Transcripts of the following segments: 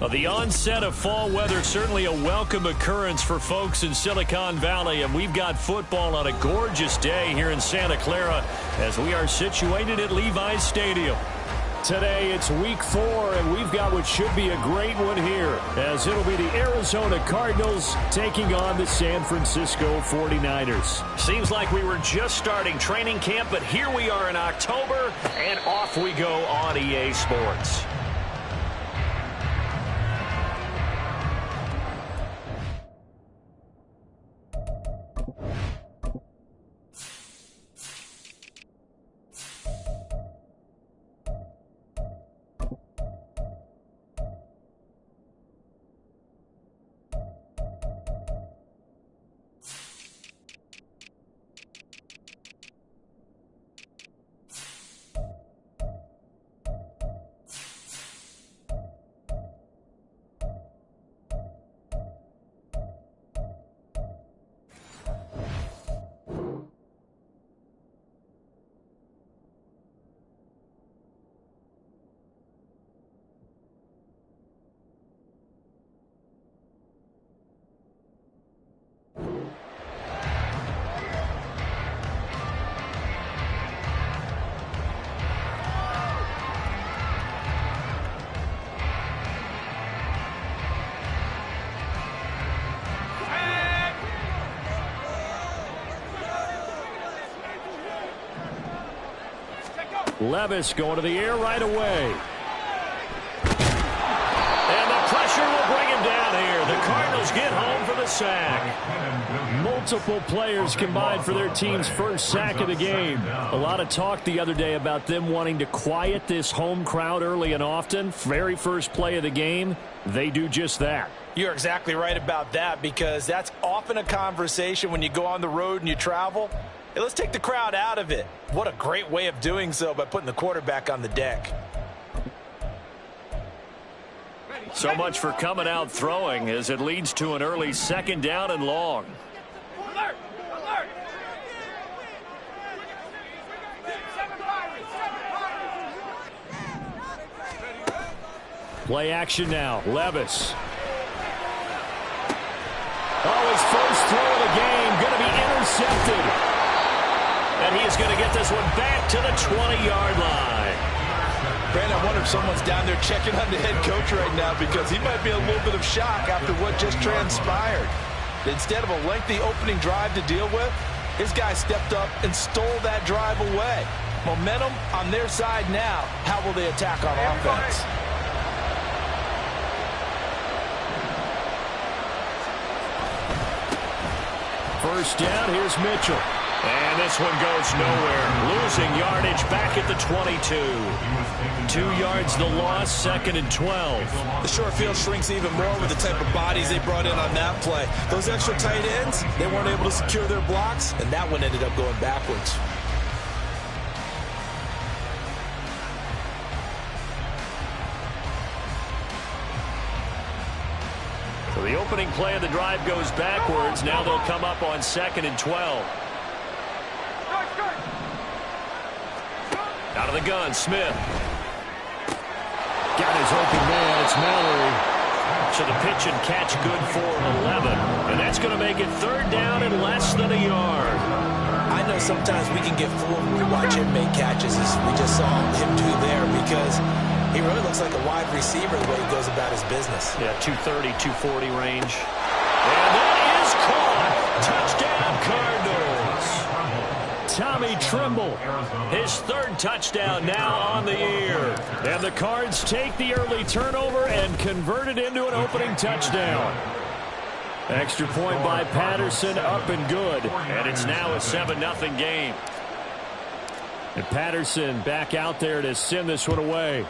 Well, the onset of fall weather, certainly a welcome occurrence for folks in Silicon Valley, and we've got football on a gorgeous day here in Santa Clara as we are situated at Levi's Stadium. Today it's week 4, and we've got what should be a great one here, as it'll be the Arizona Cardinals taking on the San Francisco 49ers. Seems like we were just starting training camp, but here we are in October, and off we go on EA Sports. Levis going to the air right away. And the pressure will bring him down here. The Cardinals get home for the sack. Multiple players combined for their team's first sack of the game. A lot of talk the other day about them wanting to quiet this home crowd early and often. Very first play of the game, they do just that. You're exactly right about that, because that's often a conversation when you go on the road and you travel. Hey, let's take the crowd out of it. What a great way of doing so by putting the quarterback on the deck. So much for coming out throwing as it leads to an early second down and long. Alert! Alert! Play action now. Levis. Oh, his first throw of the game going to be intercepted. And he's going to get this one back to the 20-yard line. Brandon, I wonder if someone's down there checking on the head coach right now, because he might be a little bit of shock after what just transpired. Instead of a lengthy opening drive to deal with, his guy stepped up and stole that drive away. Momentum on their side now. How will they attack on offense? First down, here's Mitchell. And this one goes nowhere. Losing yardage back at the 22. 2 yards the loss, second and 12. The short field shrinks even more with the type of bodies they brought in on that play. Those extra tight ends, they weren't able to secure their blocks, and that one ended up going backwards. So the opening play of the drive goes backwards. Now they'll come up on second and 12. Out of the gun, Smith. Got his open man, it's Mallory. So the pitch and catch good for 11. And that's going to make it third down and less than a yard. I know sometimes we can get fooled when we watch him make catches, as we just saw him do there, because he really looks like a wide receiver the way he goes about his business. Yeah, 230, 240 range. And that is caught. Touchdown, Cardinals. Tommy Tremble, his third touchdown now on the year. And the Cards take the early turnover and convert it into an opening touchdown. Extra point by Patterson, up and good. And it's now a 7-0 game. And Patterson back out there to send this one away.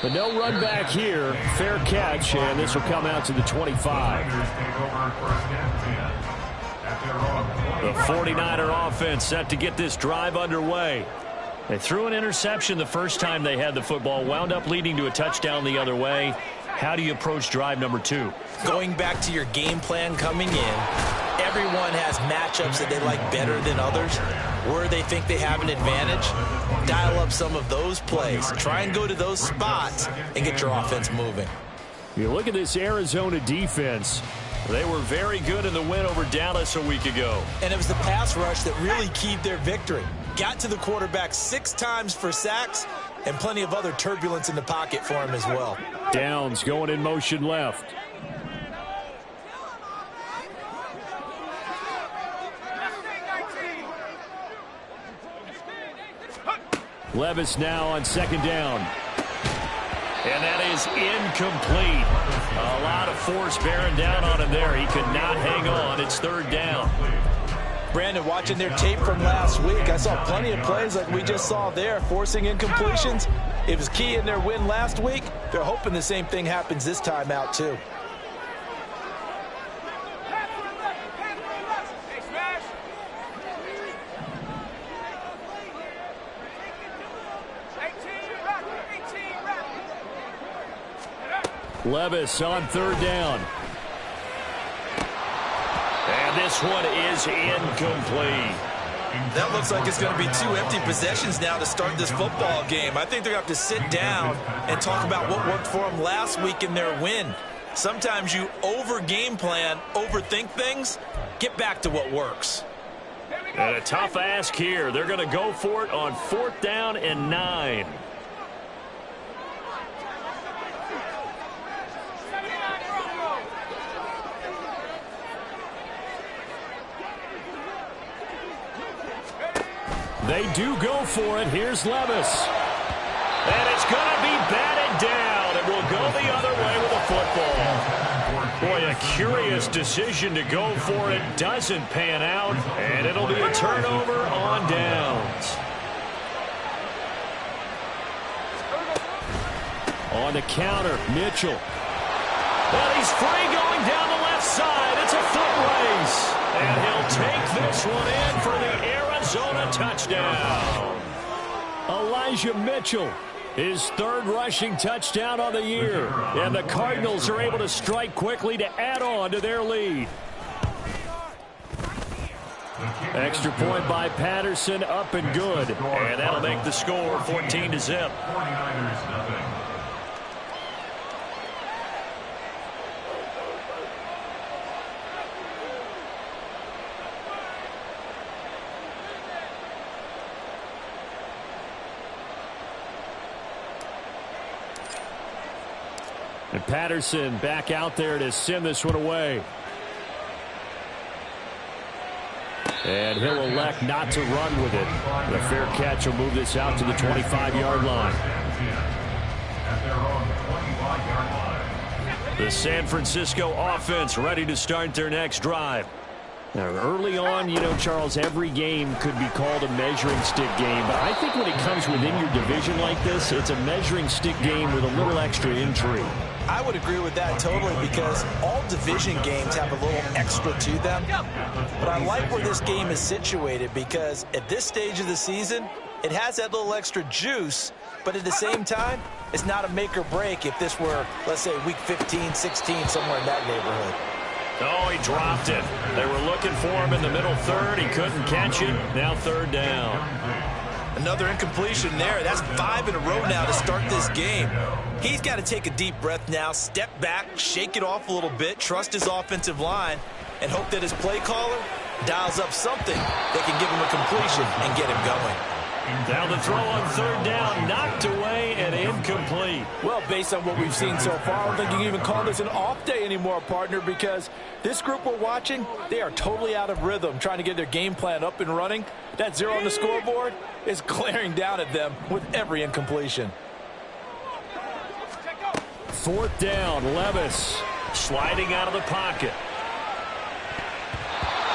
But no run back here. Fair catch, and this will come out to the 25. The 49er offense set to get this drive underway. They threw an interception the first time they had the football, wound up leading to a touchdown the other way. How do you approach drive number 2? Going back to your game plan coming in, everyone has matchups that they like better than others. where they think they have an advantage, dial up some of those plays. Try and go to those spots and get your offense moving. You look at this Arizona defense. They were very good in the win over Dallas a week ago. And it was the pass rush that really keyed their victory. Got to the quarterback 6 times for sacks and plenty of other turbulence in the pocket for him as well. Downs going in motion left. Levis now on second down. And that is incomplete. A lot of force bearing down on him there. He could not hang on. It's third down. Brandon, watching their tape from last week, I saw plenty of plays like we just saw there, forcing incompletions. It was key in their win last week. They're hoping the same thing happens this time out, too. Levis on third down. And this one is incomplete. That looks like it's going to be 2 empty possessions now to start this football game. I think they're going to have to sit down and talk about what worked for them last week in their win. Sometimes you over-game plan, overthink things. Get back to what works. And a tough ask here. They're going to go for it on 4th down and 9. They do go for it. Here's Levis. And it's going to be batted down. It will go the other way with the football. Boy, a curious decision to go for it. Doesn't pan out. And it'll be a turnover on downs. On the counter, Mitchell. And he's free going down the left side. It's a foot race. And he'll take this one in for the Arizona touchdown. Elijah Mitchell, his 3rd rushing touchdown on the year. And the Cardinals are able to strike quickly to add on to their lead. Extra point by Patterson, up and good. And that'll make the score 14-0. And Patterson back out there to send this one away. And he'll elect not to run with it. The fair catch will move this out to the 25-yard line. The San Francisco offense ready to start their next drive. Now, early on, you know, Charles, every game could be called a measuring stick game. But I think when it comes within your division like this, it's a measuring stick game with a little extra intrigue. I would agree with that totally because all division games have a little extra to them. But I like where this game is situated because at this stage of the season, it has that little extra juice. But at the same time, it's not a make or break if this were, let's say, week 15, 16, somewhere in that neighborhood. Oh, he dropped it. They were looking for him in the middle third. He couldn't catch it. Now 3rd down. Another incompletion there. That's 5 in a row now to start this game. He's got to take a deep breath now, step back, shake it off a little bit, trust his offensive line, and hope that his play caller dials up something that can give him a completion and get him going. Down the throw on 3rd down, knocked away and incomplete. Well, based on what we've seen so far, I don't think you can even call this an off day anymore, partner, because this group we're watching, they are totally out of rhythm, trying to get their game plan up and running. That 0 on the scoreboard is glaring down at them with every incompletion. 4th down, Levis sliding out of the pocket.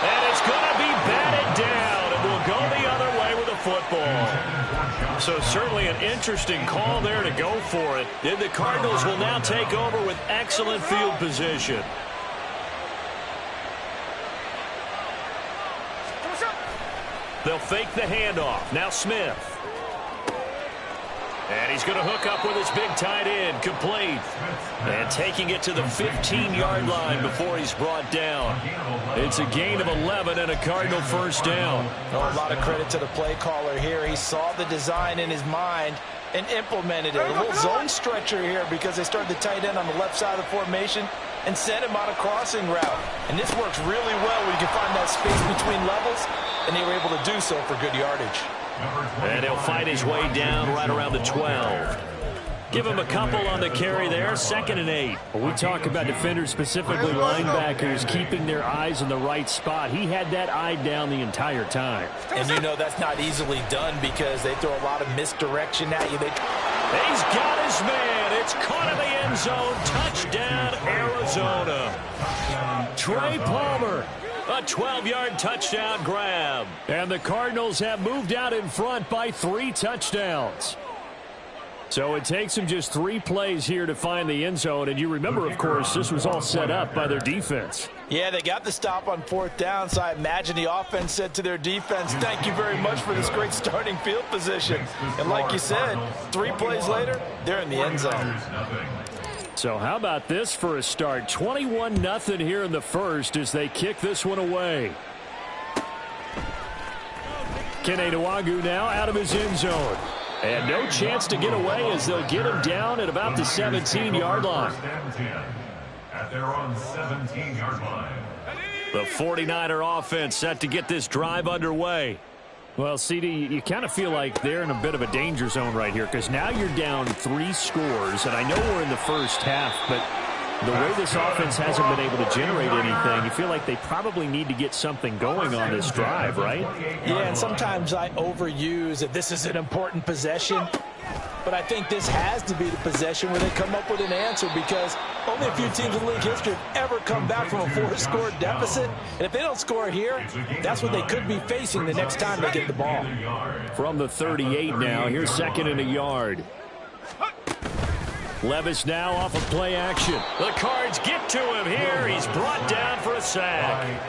And it's going to be batted down. It will go the other way with the football. So certainly an interesting call there to go for it. And the Cardinals will now take over with excellent field position. They'll fake the handoff. Now Smith. And he's going to hook up with his big tight end, complete. And taking it to the 15-yard line before he's brought down. It's a gain of 11 and a Cardinal first down. Oh, a lot of credit to the play caller here. He saw the design in his mind and implemented it. A little zone stretcher here because they started the tight end on the left side of the formation and sent him on a crossing route. And this works really well when you can find that space between levels, and they were able to do so for good yardage. And he'll fight his way down right around the 12. Give him a couple on the carry there, 2nd and 8. When we talk about defenders, specifically linebackers, keeping their eyes in the right spot, he had that eye down the entire time. And you know that's not easily done because they throw a lot of misdirection at you. He's got his man. It's caught in the end zone. Touchdown, Arizona. Trey Palmer. A 12-yard touchdown grab. And the Cardinals have moved out in front by 3 touchdowns. So it takes them just 3 plays here to find the end zone. And you remember, of course, this was all set up by their defense. Yeah, they got the stop on 4th down, so I imagine the offense said to their defense, thank you very much for this great starting field position. And like you said, 3 plays later, they're in the end zone. So how about this for a start? 21-0 here in the first as they kick this one away. Kene Nwangwu now out of his end zone. And no chance to get away as they'll get him down at about the 17-yard line. At their own 17-yard line. The 49er offense set to get this drive underway. Well, CD, you kind of feel like they're in a bit of a danger zone right here because now you're down 3 scores, and I know we're in the first half, but the way this offense hasn't been able to generate anything, you feel like they probably need to get something going on this drive, right? Yeah, and sometimes I overuse that this is an important possession, but I think this has to be the possession where they come up with an answer because only a few teams in league history have ever come back from a 4-score deficit. And if they don't score here, that's what they could be facing the next time they get the ball. From the 38 now, here's 2nd and a yard. Levis now off of play action. The Cards get to him here. He's brought down for a sack.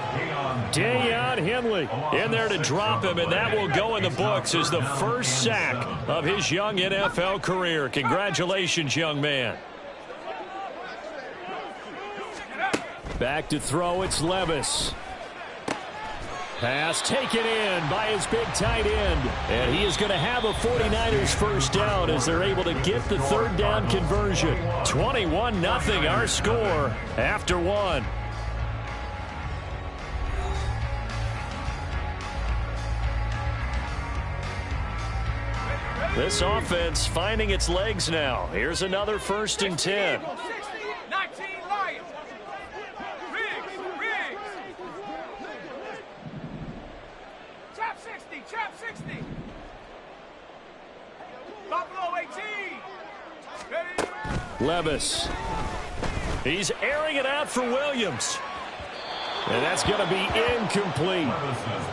Deion Henley in there to drop him, and that will go in the books as the first sack of his young NFL career. Congratulations, young man. Back to throw, it's Levis. Pass taken in by his big tight end. And he is going to have a 49ers first down as they're able to get the 3rd down conversion. 21-0 our score after 1. This offense finding its legs now. Here's another 1st and 10. 19 Lions. Riggs. Chap 60. Buffalo 18. Levis. He's airing it out for Williams. And that's going to be incomplete.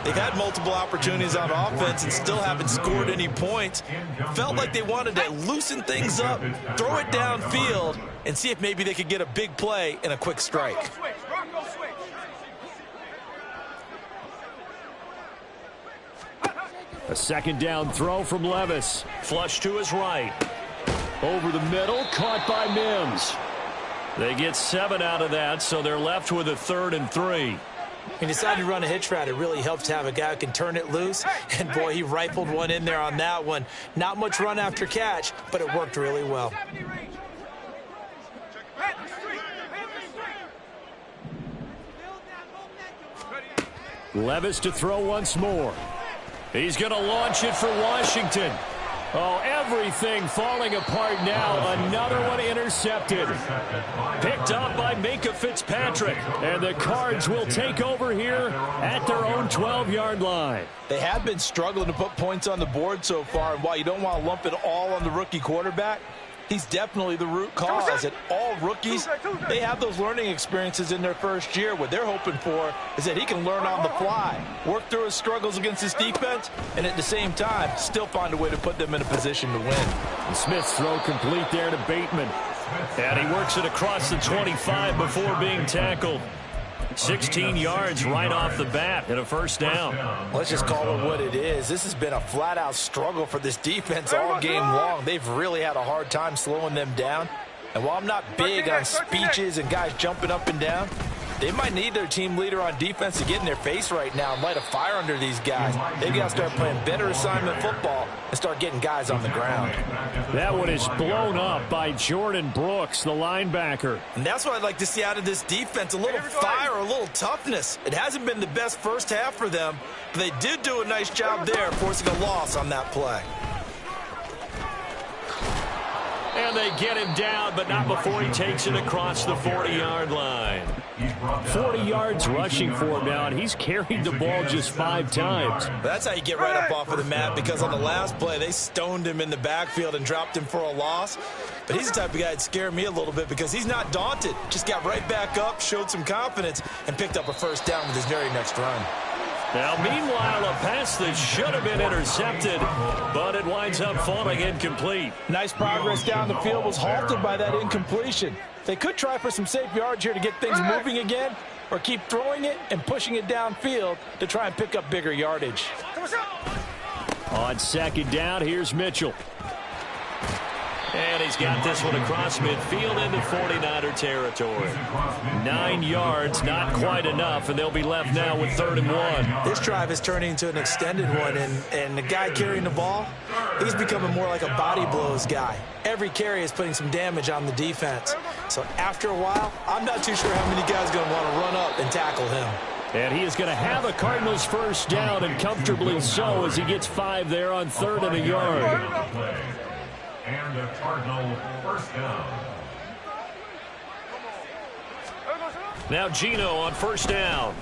They've had multiple opportunities on offense and still haven't scored any points. Felt like they wanted to loosen things up, throw it downfield, and see if maybe they could get a big play and a quick strike. Rocco switch. A 2nd down throw from Levis. Flush to his right. Over the middle, caught by Mims. They get 7 out of that, so they're left with a 3rd and 3. He decided to run a hitch route. It really helps to have a guy who can turn it loose. And, boy, he rifled one in there on that one. Not much run after catch, but it worked really well. Levis to throw once more. He's going to launch it for Washington. Oh, everything falling apart now. Another one intercepted. Picked up by Minkah Fitzpatrick. And the Cards will take over here at their own 12-yard line. They have been struggling to put points on the board so far. And while you don't want to lump it all on the rookie quarterback, he's definitely the root cause. And all rookies, they have those learning experiences in their first year. What they're hoping for is that he can learn on the fly, work through his struggles against his defense, and at the same time, still find a way to put them in a position to win. And Smith's throw complete there to Bateman. And he works it across the 25 before being tackled. 16 yards right off the bat and a first down. Let's just call it what it is. This has been a flat-out struggle for this defense all game long. They've really had a hard time slowing them down. And while I'm not big on speeches and guys jumping up and down, they might need their team leader on defense to get in their face right now and light a fire under these guys. They've got to start playing better assignment football and start getting guys on the ground. That one is blown up by Jordan Brooks, the linebacker. And that's what I'd like to see out of this defense, a little fire, a little toughness. It hasn't been the best first half for them, but they did do a nice job there, forcing a loss on that play. And they get him down, but not before he takes it across the 40-yard line. 40 yards rushing for him now, and he's carried the ball just 5 times. That's how you get right up off of the mat, because on the last play, they stoned him in the backfield and dropped him for a loss. But he's the type of guy that scared me a little bit because he's not daunted. Just got right back up, showed some confidence, and picked up a first down with his very next run. Now, meanwhile, a pass that should have been intercepted, but it winds up falling incomplete. Nice progress down the field was halted by that incompletion. They could try for some safe yards here to get things moving again, or keep throwing it and pushing it downfield to try and pick up bigger yardage. On second down, here's Mitchell. And he's got this one across midfield into 49er territory. 9 yards, not quite enough, and they'll be left now with 3rd and 1. This drive is turning into an extended one, and the guy carrying the ball, he's becoming more like a body blows guy. Every carry is putting some damage on the defense. So after a while, I'm not too sure how many guys are going to want to run up and tackle him. And he is going to have a Cardinals first down, and comfortably so, as he gets 5 there on 3rd and a yard. And a Cardinal first down. Now Gino on first down.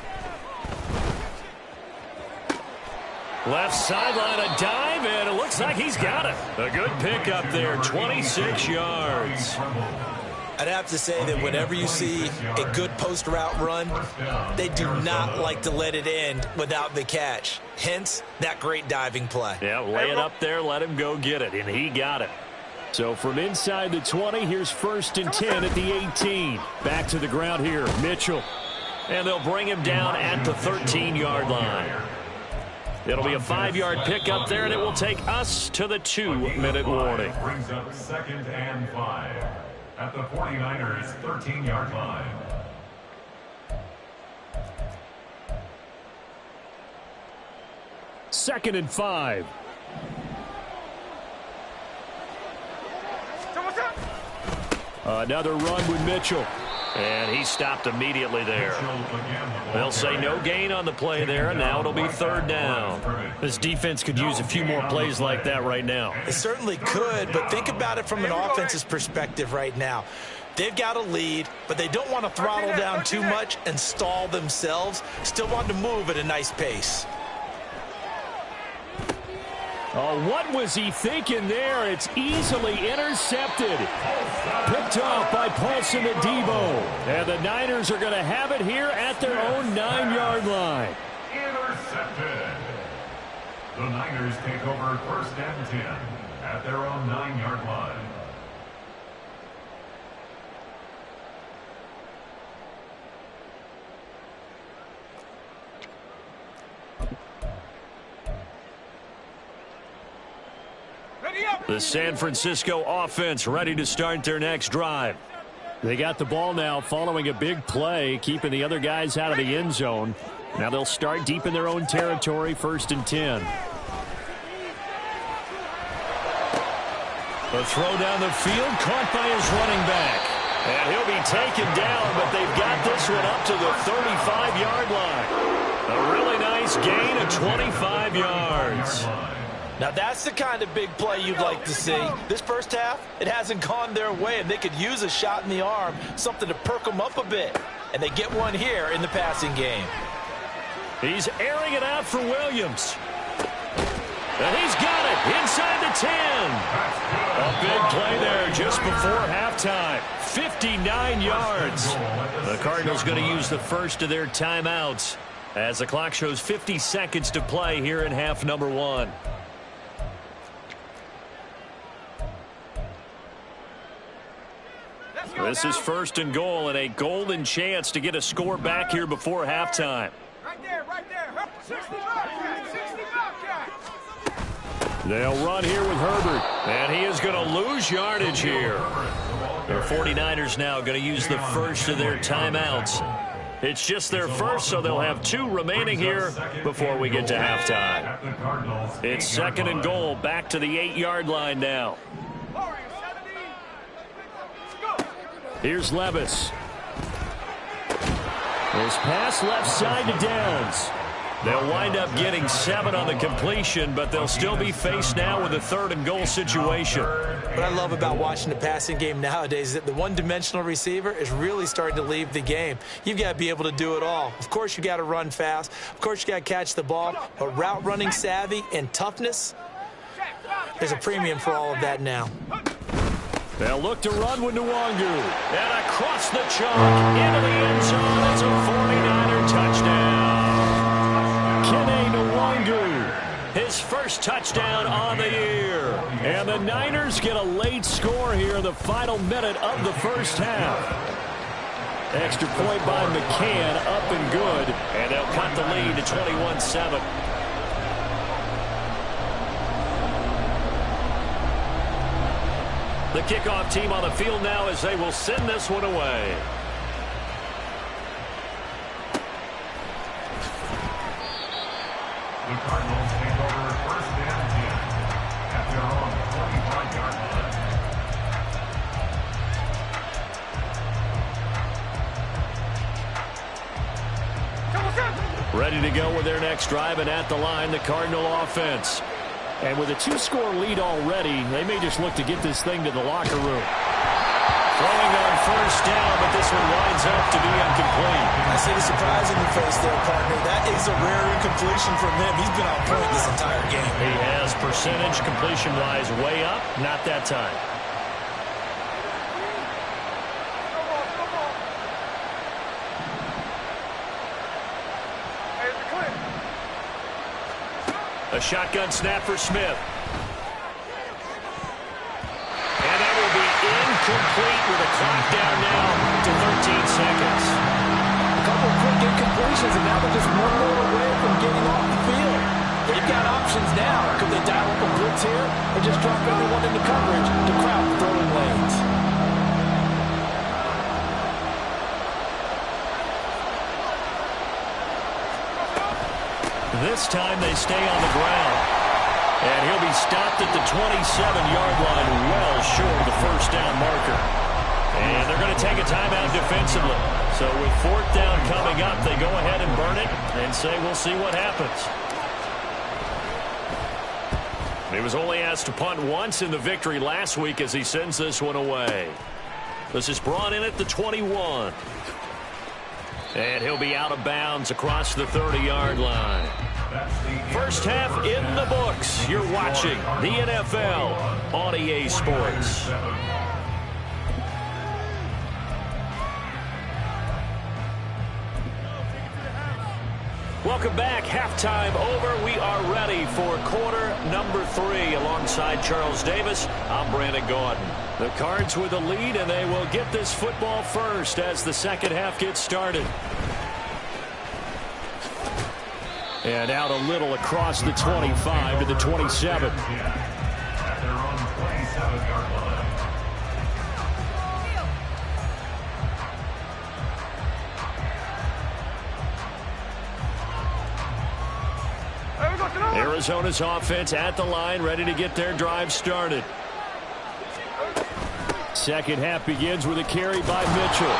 Left sideline, a dive, and it looks like he's got it. A good pickup there, 26 yards. I'd have to say that whenever you see a good post route run, they do not like to let it end without the catch. Hence, that great diving play. Yeah, lay it up there, let him go get it, and he got it. So from inside the 20, here's 1st and 10 at the 18. Back to the ground here, Mitchell. And they'll bring him down at the 13-yard line. It'll be a 5-yard pickup there, and it will take us to the 2-minute warning. Brings up 2nd and 5 at the 49ers 13-yard line. Second and 5. Another run with Mitchell. And he stopped immediately there. They'll say no gain on the play there, and now it'll be 3rd down. This defense could use a few more plays like that right now. It certainly could, but think about it from an offense's perspective right now. They've got a lead, but they don't want to throttle down too much and stall themselves. Still want to move at a nice pace. Oh, what was he thinking there? It's easily intercepted. Picked off by Paulson Adebo. And the Niners are going to have it here at their own 9-yard line. Intercepted. The Niners take over 1st and 10 at their own 9-yard line. The San Francisco offense ready to start their next drive. They got the ball now following a big play, keeping the other guys out of the end zone. Now they'll start deep in their own territory, 1st and 10. A throw down the field, caught by his running back. And he'll be taken down, but they've got this one up to the 35-yard line. A really nice gain of 25 yards. Now that's the kind of big play you'd like to see. This first half, it hasn't gone their way, and they could use a shot in the arm, something to perk them up a bit. And they get one here in the passing game. He's airing it out for Williams. And he's got it inside the 10. A big play there just before halftime. 59 yards. The Cardinals going to use the first of their timeouts as the clock shows 50 seconds to play here in half number 1. This is first and goal and a golden chance to get a score back here before halftime. Right there, right there. 60 Bobcat, 60 Bobcat. They'll run here with Herbert, and he is going to lose yardage here. The 49ers now going to use the first of their timeouts. It's just their first, so they'll have 2 remaining here before we get to halftime. It's second and goal, back to the 8-yard line now. Here's Levis. This pass left side to Downs. They'll wind up getting 7 on the completion, but they'll still be faced now with a third and goal situation. What I love about watching the passing game nowadays is that the one-dimensional receiver is really starting to leave the game. You've got to be able to do it all. Of course, you got to run fast. Of course, you got to catch the ball. But route running savvy and toughness, there's a premium for all of that now. They'll look to run with Nwangu. And across the chalk into the end zone. It's a 49er touchdown. His first touchdown on the year. And the Niners get a late score here in the final minute of the first half. Extra point by McCann, up and good. And they'll cut the lead to 21-7. The kickoff team on the field now as they will send this one away. The Cardinals take over first and 10 at their own 45-yard line. Ready to go with their next drive, and at the line, the Cardinal offense. And with a 2-score lead already, they may just look to get this thing to the locker room. Throwing on first down, but this one winds up to be incomplete. I see the surprise in the face there, partner. That is a rare incompletion from him. He's been on point this entire game. He has percentage completion-wise way up. Not that time. A shotgun snap for Smith. And that will be incomplete with a clock down now to 13 seconds. A couple of quick incompletions, and now they're just one more away from getting off the field. They've got options now. Could they dial up a blitz here or just drop everyone into coverage to crowd the throwing lanes? This time they stay on the ground. And he'll be stopped at the 27-yard line, well short of the first down marker. And they're going to take a timeout defensively. So with 4th down coming up, they go ahead and burn it and say we'll see what happens. He was only asked to punt once in the victory last week as he sends this one away. This is brought in at the 21. And he'll be out of bounds across the 30-yard line. First half in the books. You're watching the NFL on EA Sports. Welcome back. Halftime over. We are ready for quarter number 3. Alongside Charles Davis, I'm Brandon Gordon. The Cards with the lead, and they will get this football first as the second half gets started. And out a little across the 25 to the 27. At their own 27-yard line. Arizona's offense at the line, ready to get their drive started. Second half begins with a carry by Mitchell.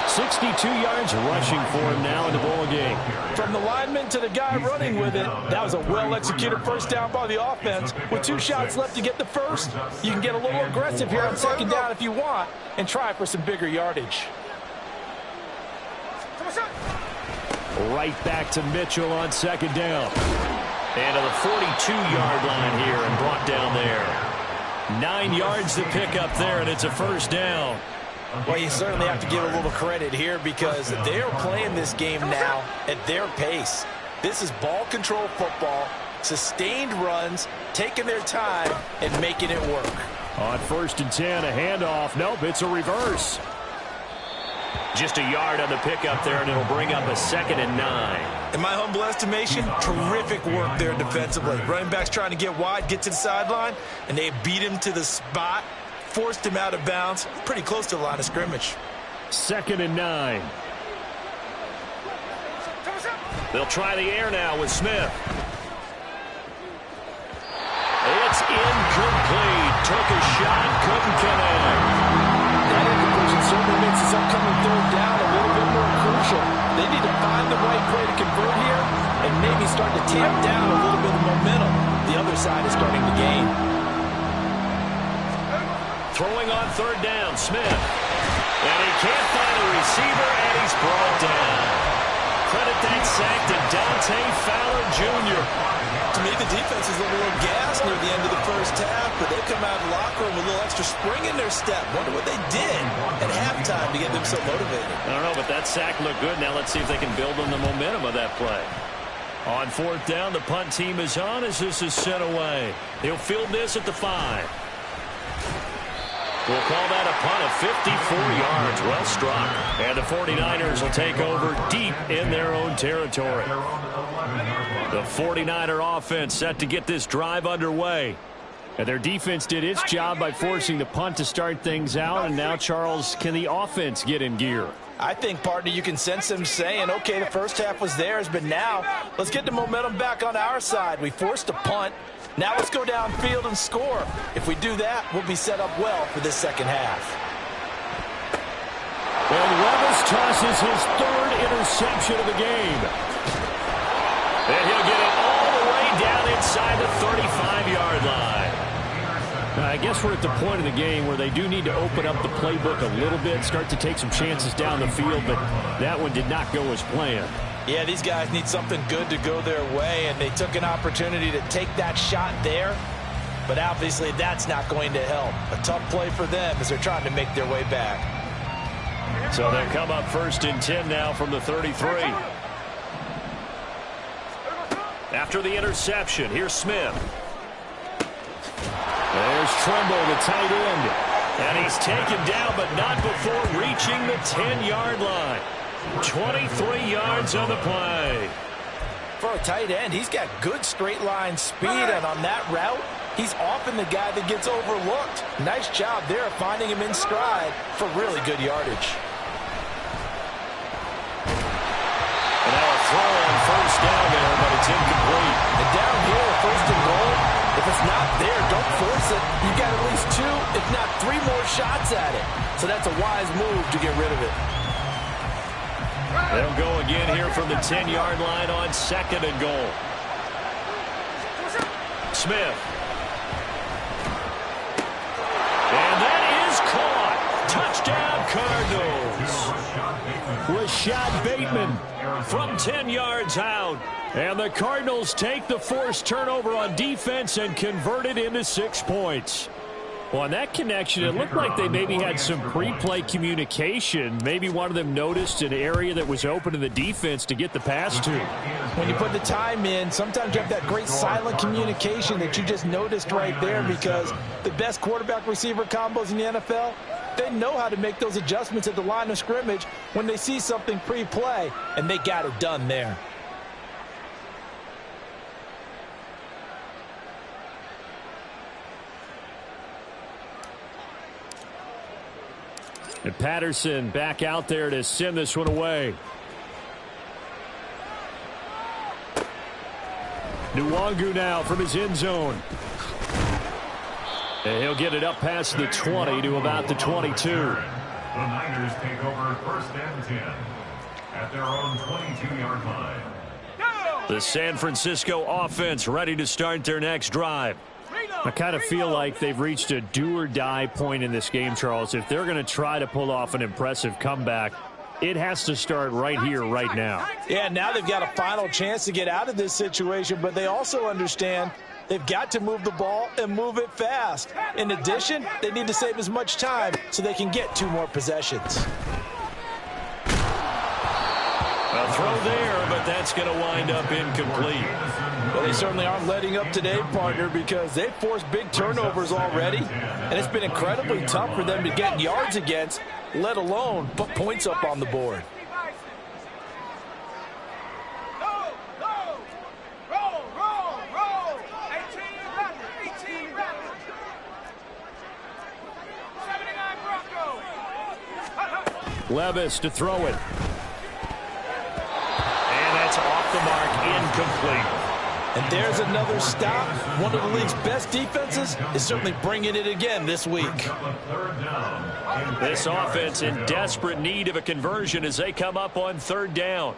62 yards rushing for him now in the ball game. From the lineman to the guy running with it, that was a well-executed first down by the offense. With 2 shots left to get the first, you can get a little aggressive here on second down if you want and try for some bigger yardage. Right back to Mitchell on second down. And to the 42-yard line here and brought down there. 9 yards to pick up there, and it's a first down. Well, you certainly have to give a little credit here because they're playing this game now at their pace. This is ball control football, sustained runs, taking their time, and making it work. On 1st and 10, a handoff. Nope, it's a reverse. Just a yard on the pickup there, and it'll bring up a 2nd and 9. In my humble estimation, terrific work there defensively. Running backs trying to get wide, get to the sideline, and they beat him to the spot, forced him out of bounds, pretty close to the line of scrimmage. 2nd and 9. They'll try the air now with Smith. It's incomplete. Took a shot, couldn't connect. That incompletion certainly makes this upcoming 3rd down a little bit more crucial. They need to find the right play to convert here and maybe start to tamp down a little bit of momentum. The other side is starting to gain. Throwing on 3rd down, Smith. And he can't find a receiver, and he's brought down. Credit that sack to Dante Fowler Jr. To me, the defense is a little gassed near the end of the first half, but they come out of the locker room with a little extra spring in their step. Wonder what they did at halftime to get them so motivated. I don't know, but that sack looked good. Now let's see if they can build on the momentum of that play. On 4th down, the punt team is on as this is sent away. He'll field this at the 5. We'll call that a punt of 54 yards. Well struck. And the 49ers will take over deep in their own territory. The 49er offense set to get this drive underway. And their defense did its job by forcing the punt to start things out. And now, Charles, can the offense get in gear? I think, partner, you can sense them saying, okay, the first half was theirs, but now let's get the momentum back on our side. We forced a punt. Now let's go downfield and score. If we do that, we'll be set up well for this second half. And Levis tosses his 3rd interception of the game. And he'll get it all the way down inside the 35-yard line. I guess we're at the point of the game where they do need to open up the playbook a little bit, start to take some chances down the field, but that one did not go as planned. Yeah, these guys need something good to go their way, and they took an opportunity to take that shot there. But obviously, that's not going to help. A tough play for them as they're trying to make their way back. So they'll come up 1st and 10 now from the 33. After the interception, here's Smith. There's Tremble, the tight end. And he's taken down, but not before reaching the 10-yard line. 23 yards on the play. For a tight end, he's got good straight line speed, and on that route, he's often the guy that gets overlooked. Nice job there finding him in stride for really good yardage. And now a throw on 1st down there, but it's incomplete. And down here, 1st and goal, if it's not there, don't force it. You've got at least 2, if not 3 more shots at it. So that's a wise move to get rid of it. They'll go again here from the 10-yard line on 2nd and goal. Smith. And that is caught. Touchdown, Cardinals. Rashad Bateman from 10 yards out. And the Cardinals take the forced turnover on defense and convert it into 6 points. Well, on that connection, it looked like they maybe had some pre-play communication. Maybe one of them noticed an area that was open to the defense to get the pass to. When you put the time in, sometimes you have that great silent communication that you just noticed right there, because the best quarterback-receiver combos in the NFL, they know how to make those adjustments at the line of scrimmage when they see something pre-play, and they got it done there. And Patterson back out there to send this one away. Nwangu now from his end zone. And he'll get it up past the 20 to about the 22. The Niners take over 1st and 10 at their own 22-yard line. The San Francisco offense ready to start their next drive. I kind of feel like they've reached a do-or-die point in this game, Charles. If they're going to try to pull off an impressive comeback, it has to start right here, right now. Yeah, now they've got a final chance to get out of this situation, but they also understand they've got to move the ball and move it fast. In addition, they need to save as much time so they can get 2 more possessions. A throw there, but that's going to wind up incomplete. Well, they certainly aren't letting up today, partner, because they've forced big turnovers already, and it's been incredibly tough for them to get yards against, let alone put points up on the board. Levis to throw it. And that's off the mark, incomplete. And there's another stop. One of the league's best defenses is certainly bringing it again this week. This offense in desperate need of a conversion as they come up on third down.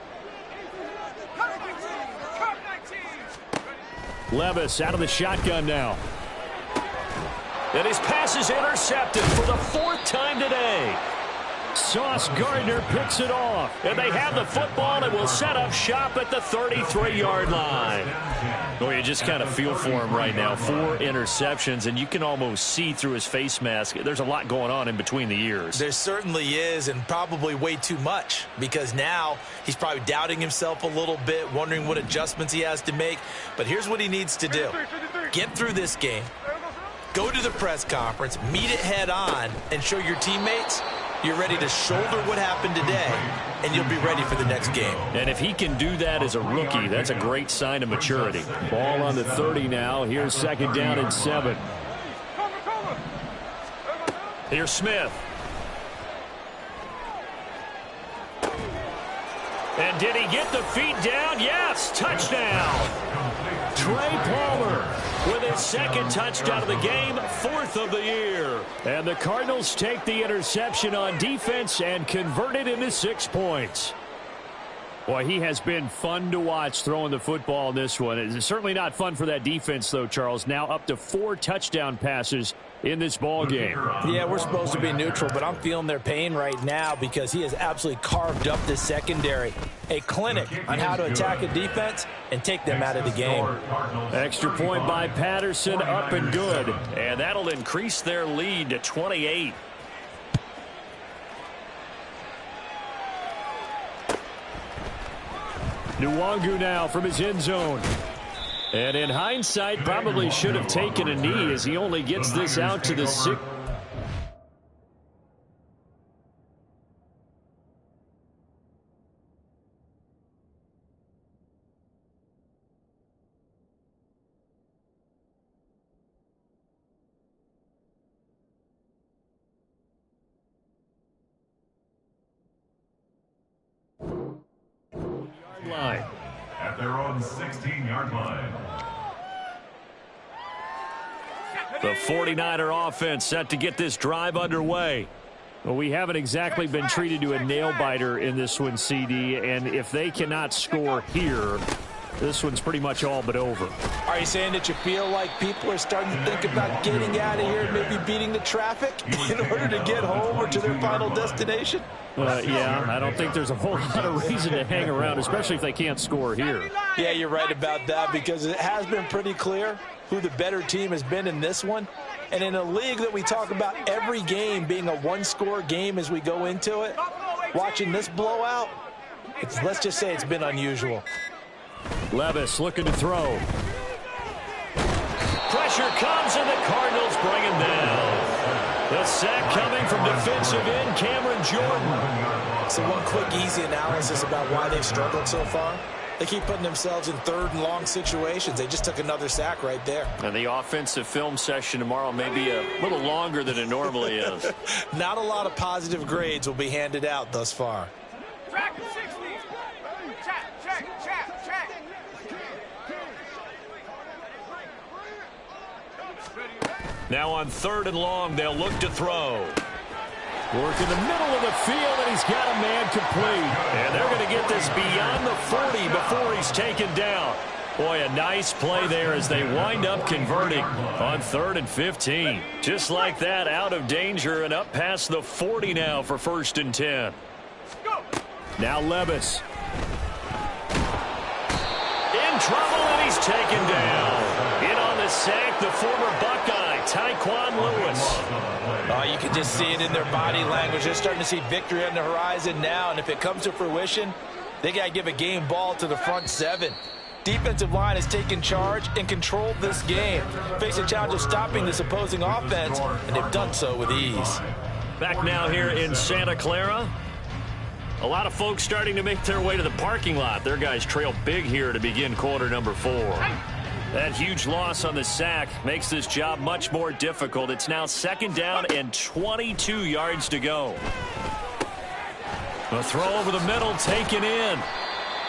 Levis out of the shotgun now. And his pass is intercepted for the 4th time today. Sauce Gardner picks it off. And they have the football and will set up shop at the 33-yard line. Well, you just kind of feel for him right now. 4 interceptions, and you can almost see through his face mask. There's a lot going on in between the ears. There certainly is, and probably way too much, because now he's probably doubting himself a little bit, wondering what adjustments he has to make. But here's what he needs to do. Get through this game, go to the press conference, meet it head on, and show your teammates you're ready to shoulder what happened today, and you'll be ready for the next game. And if he can do that as a rookie, that's a great sign of maturity. Ball on the 30 now. Here's 2nd down and 7. Here's Smith. And did he get the feet down? Yes, touchdown. Trey Palmer with his 2nd touchdown of the game, 4th of the year. And the Cardinals take the interception on defense and convert it into 6 points. Boy, he has been fun to watch throwing the football in this one. It's certainly not fun for that defense, though, Charles. Now up to 4 touchdown passes in this ball game. Yeah, we're supposed to be neutral, but I'm feeling their pain right now because he has absolutely carved up this secondary. A clinic on how to attack a defense and take them out of the game. Extra point by Patterson, up and good. And that'll increase their lead to 28. Nwangu now from his end zone. And in hindsight, probably should have taken a knee as he only gets this out to the 6th. Line. At their own 16-yard line. The 49er offense set to get this drive underway. Well, we haven't exactly been treated to a nail-biter in this one, CD, and if they cannot score here, this one's pretty much all but over. Are you saying that you feel like people are starting to think about getting out of here and maybe beating the traffic in order to get home or to their final destination? Yeah, I don't think there's a whole lot of reason to hang around, especially if they can't score here. Yeah, you're right about that because it has been pretty clear who the better team has been in this one. And in a league that we talk about every game being a one-score game as we go into it, watching this blowout, let's just say it's been unusual. Levis looking to throw. Pressure comes and the Cardinals bring him down. The sack coming from defensive end Cameron Jordan. So one quick, easy analysis about why they've struggled so far. They keep putting themselves in 3rd and long situations. They just took another sack right there. And the offensive film session tomorrow may be a little longer than it normally is. Not a lot of positive grades will be handed out thus far. Track 60. Check. Now on 3rd and long, they'll look to throw. Work in the middle of the field, and he's got a man complete. And they're going to get this beyond the 40 before he's taken down. Boy, a nice play there as they wind up converting on 3rd and 15. Just like that, out of danger and up past the 40 now for 1st and 10. Now Levis. In trouble, and he's taken down. In on the sack, the former Buckeye, Tyquan Lewis. You can just see it in their body language. They're starting to see victory on the horizon now, and if it comes to fruition, They got to give a game ball to the front seven. Defensive line has taken charge and controlled this game. Face a challenge of stopping this opposing offense, and they've done so with ease. Back now here in Santa Clara. A lot of folks starting to make their way to the parking lot. Their guys trail big here to begin quarter number 4. That huge loss on the sack makes this job much more difficult. It's now 2nd down and 22 yards to go. A throw over the middle, taken in.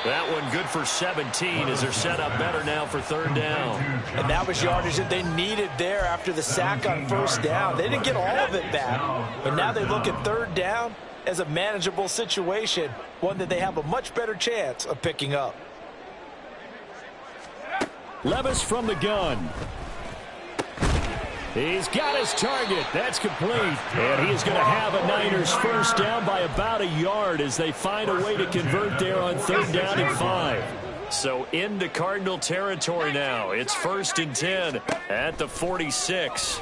That one good for 17 as they're set up better now for 3rd down. And that was yardage that they needed there after the sack on 1st down. They didn't get all of it back, but now they look at 3rd down as a manageable situation, one that they have a much better chance of picking up. Levis from the gun. He's got his target. That's complete. And he is going to have a Niners 1st down by about a yard as they find a way to convert there on 3rd down and 5. So into Cardinal territory now. It's 1st and 10 at the 46.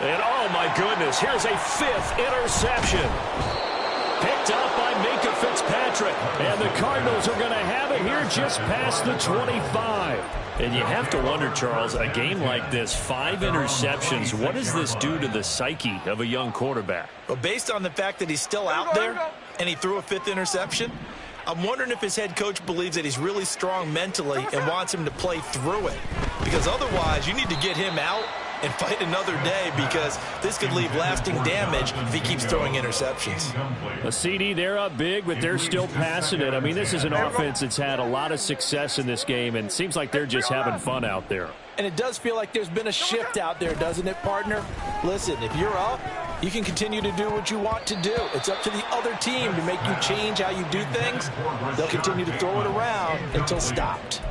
And oh my goodness, here's a 5th interception. Picked up by Minka Fitzpatrick. And the Cardinals are going to have it here just past the 25. And you have to wonder, Charles, a game like this, 5 interceptions, what does this do to the psyche of a young quarterback? Well, based on the fact that he's still out there and he threw a 5th interception, I'm wondering if his head coach believes that he's really strong mentally and wants him to play through it. Because otherwise, you need to get him out and fight another day, because this could leave lasting damage if he keeps throwing interceptions. A CD, they're up big, but they're still passing it. I mean, this is an offense that's had a lot of success in this game, and it seems like they're just having fun out there. And it does feel like there's been a shift out there, doesn't it, partner? Listen, if you're up, you can continue to do what you want to do. It's up to the other team to make you change how you do things. They'll continue to throw it around until stopped.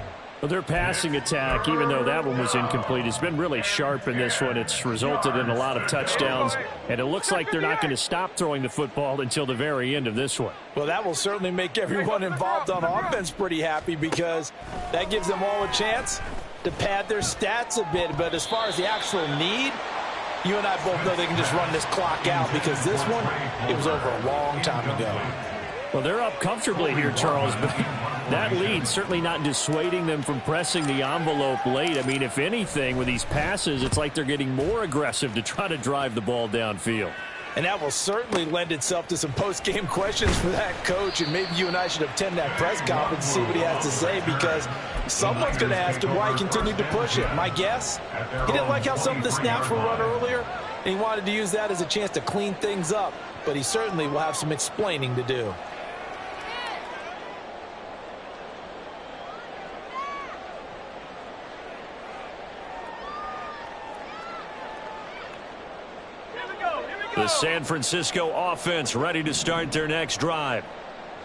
Well, their passing attack, even though that one was incomplete, has been really sharp in this one. It's resulted in a lot of touchdowns, and it looks like they're not going to stop throwing the football until the very end of this one. Well, that will certainly make everyone involved on offense pretty happy, because that gives them all a chance to pad their stats a bit. But as far as the actual need, you and I both know they can just run this clock out, because this one, it was over a long time ago. Well, they're up comfortably here, Charles, but that lead certainly not dissuading them from pressing the envelope late. I mean, if anything, with these passes, it's like they're getting more aggressive to try to drive the ball downfield. And that will certainly lend itself to some post-game questions for that coach, and maybe you and I should attend that press conference and see what he has to say, because someone's going to ask him why he continued to push it. My guess, he didn't like how some of the snaps were run earlier, and he wanted to use that as a chance to clean things up, but he certainly will have some explaining to do. The San Francisco offense ready to start their next drive.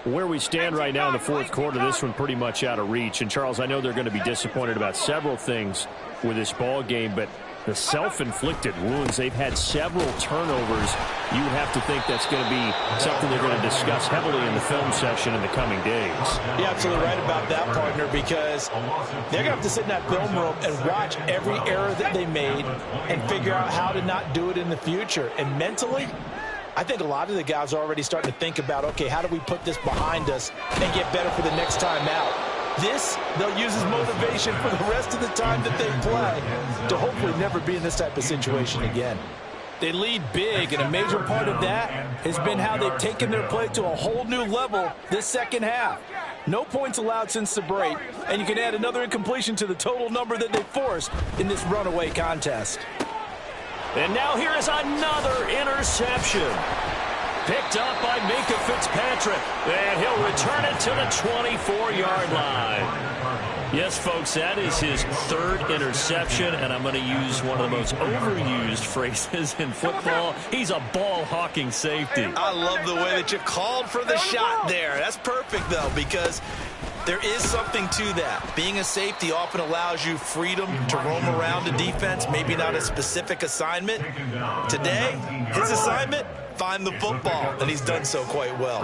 Where we stand right now in the 4th quarter, this one pretty much out of reach. And, Charles, I know they're going to be disappointed about several things with this ball game, but the self-inflicted wounds, they've had several turnovers. You would have to think that's going to be something they're going to discuss heavily in the film session in the coming days. You're absolutely right about that, partner, because they're going to have to sit in that film room and watch every error that they made and figure out how to not do it in the future. And mentally, I think a lot of the guys are already starting to think about, okay, how do we put this behind us and get better for the next time out? This, they'll use as motivation for the rest of the time that they play to hopefully never be in this type of situation again. They lead big, and a major part of that has been how they've taken their play to a whole new level this second half. No points allowed since the break, and you can add another incompletion to the total number that they forced in this runaway contest. And now here is another interception. Picked up by Minka Fitzpatrick, and he'll return it to the 24-yard line. Yes, folks, that is his 3rd interception, and I'm going to use one of the most overused phrases in football. He's a ball-hawking safety. I love the way that you called for the shot there. That's perfect, though, because there is something to that. Being a safety often allows you freedom to roam around a defense, maybe not a specific assignment. Today, his assignment, find the football, and he's done so quite well.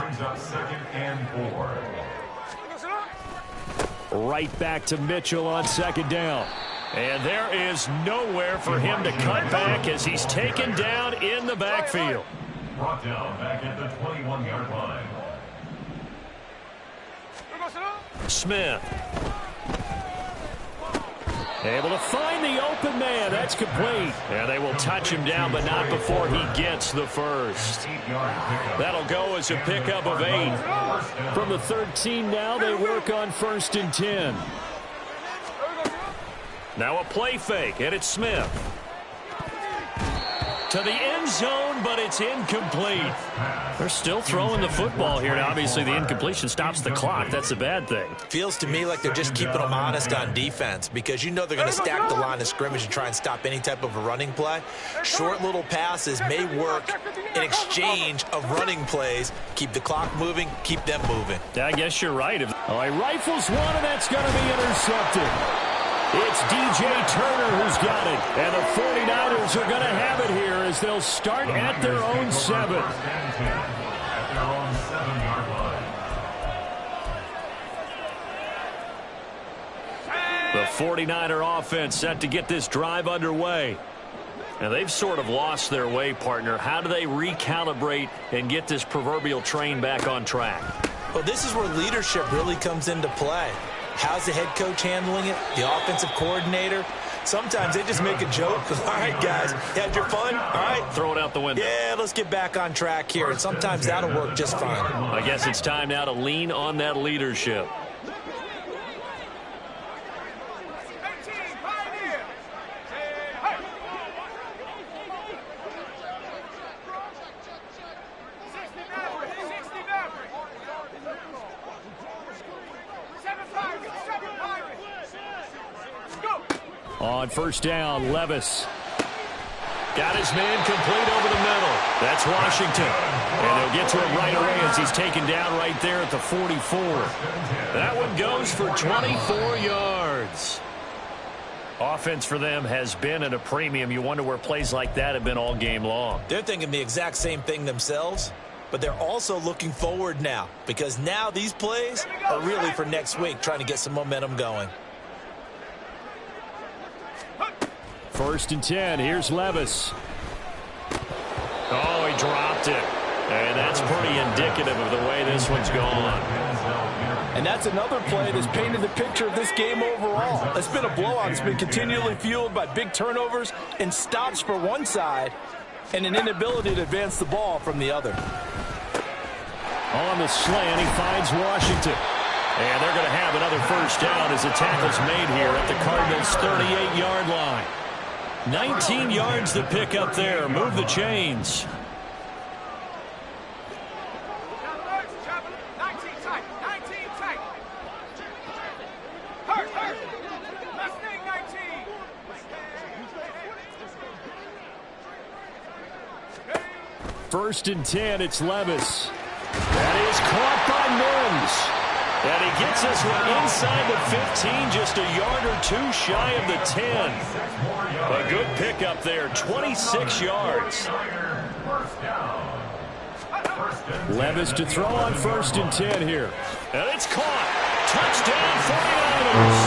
Right back to Mitchell on 2nd down. And there is nowhere for him to cut back as he's taken down in the backfield. Brought down back at the 21-yard line. Smith. Able to find the open man. That's complete. And they will touch him down, but not before he gets the first. That'll go as a pickup of 8. From the 13 now, they work on 1st and 10. Now a play fake, and it's Smith. To the end zone, but it's incomplete. They're still throwing the football here. Now, obviously, the incompletion stops the clock. That's a bad thing. Feels to me like they're just keeping them honest on defense because you know they're going to stack the line of scrimmage and try and stop any type of a running play. Short little passes may work in exchange of running plays. Keep the clock moving, keep them moving. I guess you're right. Oh, he rifles one, and that's going to be intercepted. It's DJ Turner who's got it. And the 49ers are going to have it here as they'll start at their own 7. At their own 7-yard line. The 49er offense set to get this drive underway. And they've sort of lost their way, partner. How do they recalibrate and get this proverbial train back on track? Well, this is where leadership really comes into play. How's the head coach handling it? The offensive coordinator? Sometimes they just make a joke. All right, guys, you had your fun? All right. Throw it out the window. Yeah, let's get back on track here. And sometimes that'll work just fine. I guess it's time now to lean on that leadership. On 1st down, Levis. Got his man complete over the middle. That's Washington. And they'll get to him right away as he's taken down right there at the 44. That one goes for 24 yards. Offense for them has been at a premium. You wonder where plays like that have been all game long. They're thinking the exact same thing themselves, but they're also looking forward now because now these plays are really for next week, trying to get some momentum going. 1st and 10. Here's Levis. Oh, he dropped it. And that's pretty indicative of the way this one's gone. And that's another play that's painted the picture of this game overall. It's been a blowout. It's been continually fueled by big turnovers and stops for one side and an inability to advance the ball from the other. On the slant, he finds Washington. And they're going to have another 1st down as the tackle's made here at the Cardinals' 38-yard line. 19 yards to pick up there. Move the chains. First and 10, it's Levis. That is caught by Mims. And he gets this one inside the 15, just a yard or 2 shy of the 10. A good pickup there, 26 yards. Levis to throw on 1st and 10 here. And it's caught. Touchdown 49ers.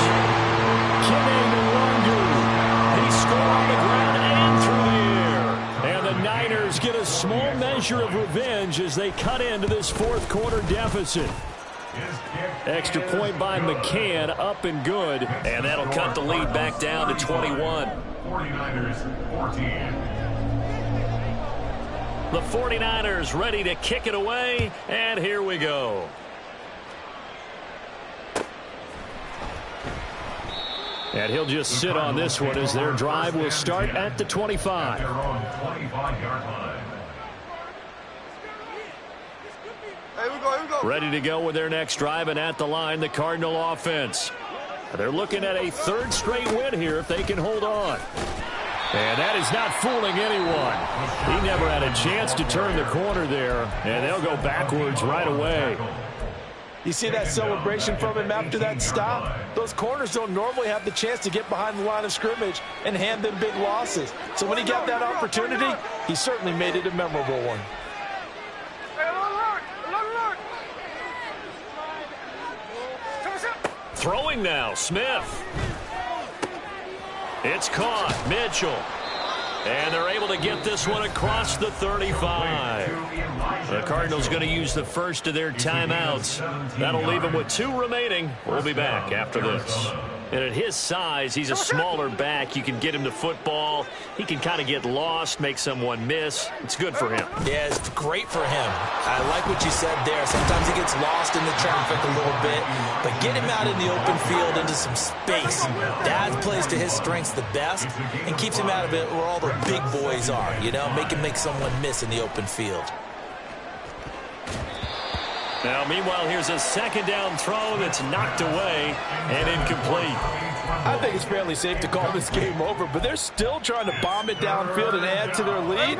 He scored on the ground and through the air. And the Niners get a small measure of revenge as they cut into this 4th quarter deficit. Extra point by McCann, up and good. And that'll cut the lead back down to 21. 49ers 14. The 49ers ready to kick it away, and here we go. And he'll just sit on this one as their drive will start at the 25. Their own 25-yard line. Ready to go with their next drive, and at the line, the Cardinal offense. They're looking at a 3rd straight win here if they can hold on. And that is not fooling anyone. He never had a chance to turn the corner there, and they'll go backwards right away. You see that celebration from him after that stop? Those corners don't normally have the chance to get behind the line of scrimmage and hand them big losses. So when he got that opportunity, he certainly made it a memorable one. Throwing now, Smith. It's caught. Mitchell. And they're able to get this one across the 35. The Cardinals going to use the first of their timeouts. That'll leave them with 2 remaining. We'll be back after this. And at his size, he's a smaller back. You can get him to football. He can kind of get lost, make someone miss. It's good for him. Yeah, it's great for him. I like what you said there. Sometimes he gets lost in the traffic a little bit, but get him out in the open field into some space. That plays to his strengths the best and keeps him out of it where all the big boys are, you know, make him make someone miss in the open field. Now, meanwhile, here's a second down throw that's knocked away and incomplete. I think it's fairly safe to call this game over, but they're still trying to bomb it downfield and add to their lead.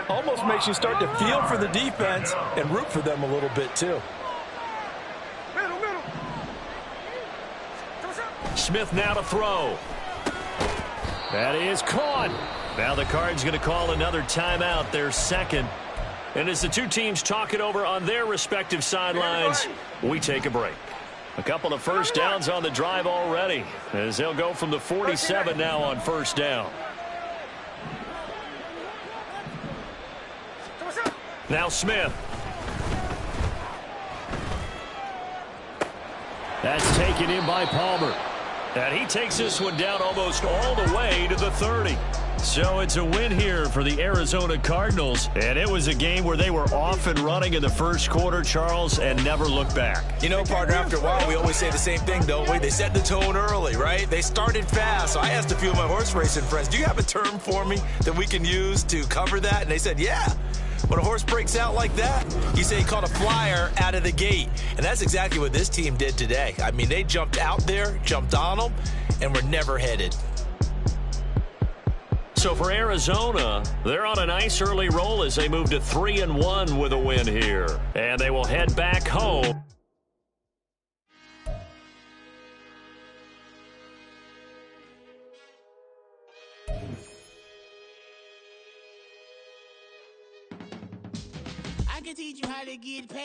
Almost makes you start to feel for the defense and root for them a little bit, too. Smith now to throw. That is caught. Now the Cards going to call another timeout, their second. And as the two teams talk it over on their respective sidelines, we take a break. A couple of first downs on the drive already, as they'll go from the 47 now on first down. Now Smith. That's taken in by Palmer. And he takes this one down almost all the way to the 30. So it's a win here for the Arizona Cardinals. And it was a game where they were off and running in the first quarter, Charles, and never looked back. You know, partner, after a while, we always say the same thing, don't we? They set the tone early, right? They started fast. So I asked a few of my horse racing friends, do you have a term for me that we can use to cover that? And they said, yeah. When a horse breaks out like that, you say he caught a flyer out of the gate. And that's exactly what this team did today. I mean, they jumped out there, jumped on them, and were never headed. So for Arizona, they're on a nice early roll as they move to 3-1 with a win here. And they will head back home. I can teach you how to get paid.